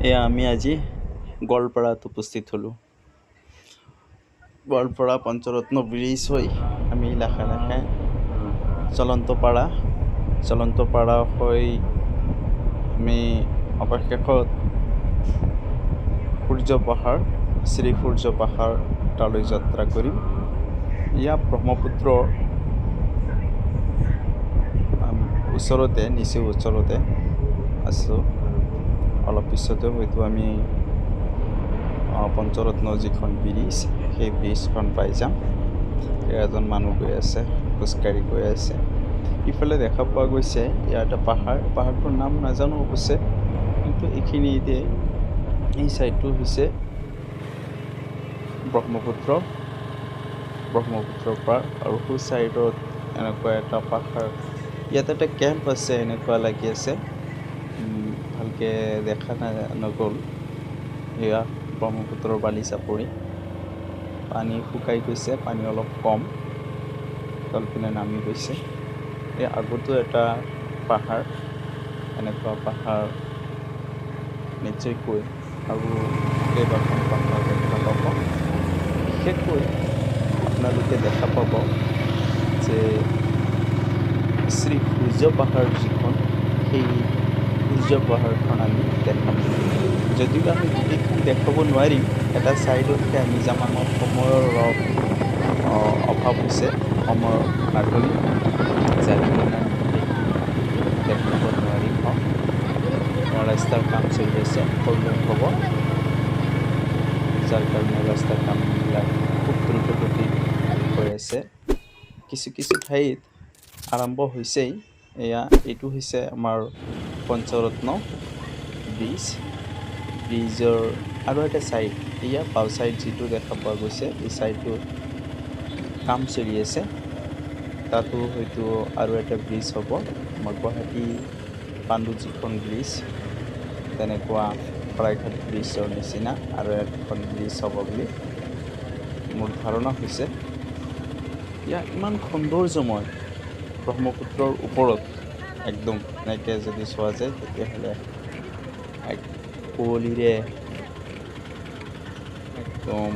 এয়া আমি আজি গোৱালপাৰাত উপস্থিত হ'লোঁ। গোৱালপাৰা পঞ্চৰত্ন ব্ৰিজ হৈ আমি লাহে লাহে চলন্তপাৰা হৈ আমি অৱশেষত শ্ৰী সূৰ্য পাহাৰ তালৈ যাত্ৰা কৰিম। ইয়াত ব্ৰহ্মপুত্ৰৰ নিচেই ওচৰতে আছোঁ। অলপ পিছতে হয়তো আমি পঞ্চৰত্ন যিখন ব্ৰিজ সেই ব্ৰিজখন পাই যাম। এজন মানুহ গৈ আছে, খোজকাঢ়ি গৈ আছে। ইফালে দেখা পোৱা গৈছে ইয়াৰ এটা পাহাৰটোৰ নাম নাজানো অৱশ্যে, কিন্তু এইখিনিতে এই চাইডটো হৈছে ব্ৰহ্মপুত্ৰৰ পাৰ, আৰু সু চাইডত এনেকুৱা এটা পাহাৰ। ইয়াত এটা কেম্প আছে এনেকুৱা লাগি আছে, ভালকে দেখা নগ'ল। এয়া ব্ৰহ্মপুত্ৰৰ বালি চাপৰি, পানী শুকাই গৈছে, পানী অলপ কম, তলপিনে নামি গৈছে। এই আগতো এটা পাহাৰ, এনেকুৱা পাহাৰ নিশ্চয়কৈ আৰু কেইবাখন পাহাৰ দেখা পাব। বিশেষকৈ আপোনালোকে দেখা পাব যে শ্ৰী সূৰ্য পাহাৰ যিখন, সেই সূৰ্য পাহাৰখন আমি দেখাম। যদিও আমি গোটেইখিনি দেখাব নোৱাৰিম, এটা ছাইডতকৈ আমি যাম। আমাৰ সময়ৰ অলপ অভাৱ হৈছে, সময়ৰ নাটনি, যাৰ কাৰণে আমি গোটেইখিনি দেখাব নোৱাৰিম। ৰাস্তাৰ কাম চলি আছে, ফ'ৰলেন হ'ব, যাৰ কাৰণে ৰাস্তাৰ কামবিলাক খুব দ্ৰুতগতিত হৈ আছে। কিছু ঠাইত আৰম্ভ হৈছেই। এইটো হৈছে আমাৰ পঞ্চৰত্ন ব্ৰিজৰ আৰু এটা ছাইড। এয়া বাও ছাইড যিটো দেখা পোৱা গৈছে, এই ছাইডটোত কাম চলি আছে। তাতো হয়তো আৰু এটা ব্ৰিজ হ'ব, আমাৰ গুৱাহাটী পাণ্ডু যিখন ব্ৰিজ, তেনেকুৱা শৰাইঘাট ব্ৰিজৰ নিচিনা আৰু এখন ব্ৰিজ হ'ব বুলি মোৰ ধাৰণা হৈছে। ইমান সৌন্দৰ্যময়, ব্ৰহ্মপুত্ৰৰ ওপৰত একদম এনেকৈ যদি চোৱা যায়, তেতিয়াহ'লে কুঁৱলীৰে একদম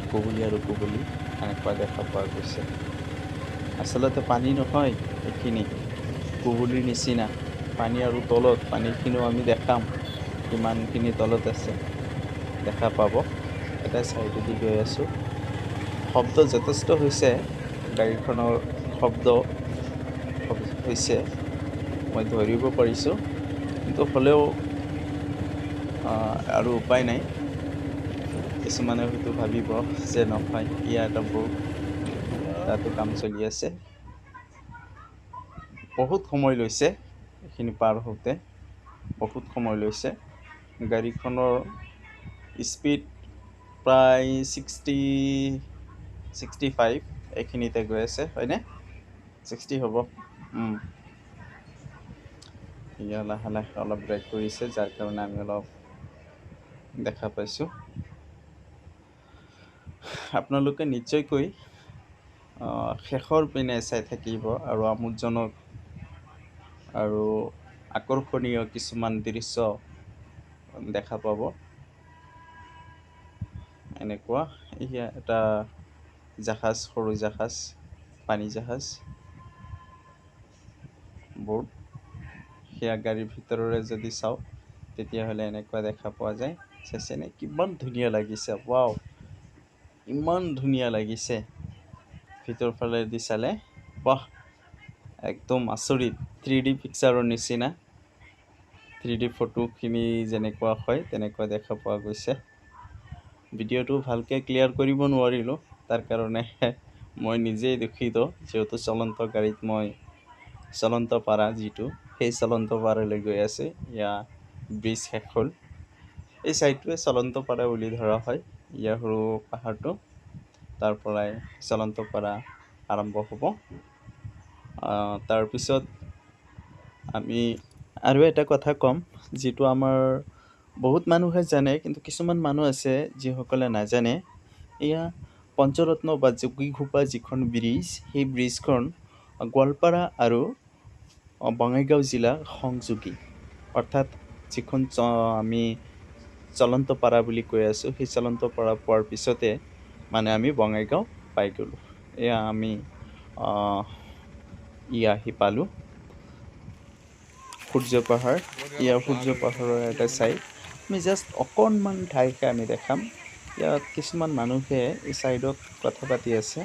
কুঁৱলী আৰু কুঁৱলী এনেকুৱা দেখা পোৱা গৈছে। আচলতে পানী নহয়, এইখিনি কুঁৱলীৰ নিচিনা পানী, আৰু তলত পানীখিনিও আমি দেখাম, কিমানখিনি তলত আছে দেখা পাব। এটা ছাইডেদি গৈ আছোঁ, শব্দ যথেষ্ট হৈছে, গাড়ীখনৰ শব্দ হৈছে মই ধৰিব পাৰিছোঁ, কিন্তু হ'লেও আৰু উপায় নাই। কিছুমানে হয়তো ভাবিব যে নহয়, এটা তাতো কাম চলি আছে। বহুত সময় লৈছে, এইখিনি পাৰ হওঁতে বহুত সময় লৈছে। গাড়ীখনৰ স্পীড প্ৰায় 65 এইখিনিতে গৈ আছে, হয়নে? 60 হ'ব। লাহে লাহে অলপ ব্ৰেক কৰিছে, যাৰ কাৰণে আমি অলপ দেখা পাইছোঁ। আপোনালোকে নিশ্চয়কৈ শেষৰ পিনে চাই থাকিব, আৰু আমোদজনক আৰু আকৰ্ষণীয় কিছুমান দৃশ্য দেখা পাব। এনেকুৱা এটা জাহাজ, সৰু জাহাজ, পানী জাহাজ, বোট। সেয়া গাড়ীৰ ভিতৰৰে যদি চাওঁ, তেতিয়াহ'লে এনেকুৱা দেখা পোৱা যায়। চাইছেনে কিমান ধুনীয়া লাগিছে? ৱাও, ইমান ধুনীয়া লাগিছে ভিতৰ ফালেদি চালে। বাহ, একদম আচৰিত, 3D পিকচাৰৰ নিচিনা। 3D ফটোখিনি যেনেকুৱা হয় তেনেকুৱা দেখা পোৱা গৈছে। ভিডিঅ'টো ভালকৈ ক্লিয়াৰ কৰিব নোৱাৰিলোঁ, তাৰ কাৰণে মই নিজেই দুখিত, যিহেতু চলন্ত গাড়ীত মই চলন্তপাৰা যিটো, সেই চলন্তপাৰালৈ গৈ আছে। ব্ৰিজ শেষ হ'ল। এই ছাইডটোৱে চলন্তপাৰা বুলি ধৰা হয়। সৰু পাহাৰটো, তাৰ পৰাই চলন্তপাৰা আৰম্ভ হ'ব। তাৰপিছত আমি আৰু এটা কথা ক'ম, যিটো আমাৰ বহুত মানুহে জানে, কিন্তু কিছুমান মানুহ আছে যিসকলে নাজানে। পঞ্চৰত্ন বা যোগীঘোপা যিখন ব্ৰিজ, সেই ব্ৰিজখন গোৱালপাৰা আৰু বঙাইগাঁও জিলা সংযোগী, অৰ্থাৎ যিখন আমি চলন্ত পাৰা বুলি কৈ আছোঁ, সেই চলন্ত পাৰা পোৱাৰ পিছতে মানে আমি বঙাইগাঁও পাই গ'লোঁ। এয়া আমি আহ, আহি পালোঁ সূৰ্য পাহাৰ। সূৰ্য পাহাৰৰ এটা চাইড। আমি জাষ্ট অকণমান ঠাইকে আমি দেখাম। ইয়াত কিছুমান মানুহে এই চাইডত কথা পাতি আছে।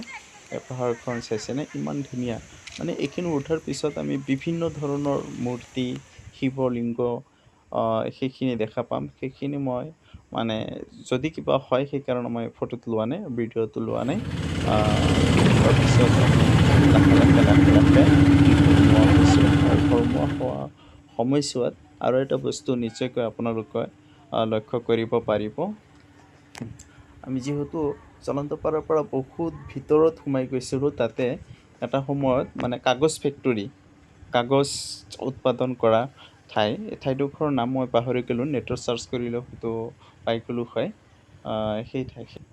এই পাহাৰখন চাইছেনে ইমান ধুনীয়া। মানে এইখিনি উঠাৰ পিছত আমি বিভিন্ন ধৰণৰ মূৰ্তি, শিৱলিংগ সেইখিনি দেখা পাম। সেইখিনি মই মানে যদি কিবা হয় সেইকাৰণে মই ফটোটো লোৱা নাই, ভিডিঅ'টো লোৱা নাই। তাৰপিছত আমি লাহে ঘূৰ্ণোৱা হৈছোঁ। আৰু ঘূৰ্ণোৱা হোৱা সময়ছোৱাত আৰু এটা বস্তু নিশ্চয়কৈ আপোনালোকে লক্ষ্য কৰিব পাৰিব। আমি যিহেতু চলন্তপাৰাৰ পৰা বহুত ভিতৰত সোমাই গৈছিলোঁ, তাতে এটা সময়ত মানে কাগজ উৎপাদন কৰা ঠাই। এই ঠাইডোখৰৰ নাম মই পাহৰি গ'লোঁ, নেটত চাৰ্চ কৰিলে হয়তো পাই গ'লোঁ হয়। সেই ঠাইখিনি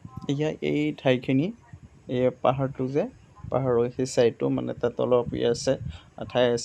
এই ঠাইখিনি, এই পাহাৰটো যে পাহাৰৰ সেই চাইডটো মানে তাত অলপ আছে ঠাই আছে।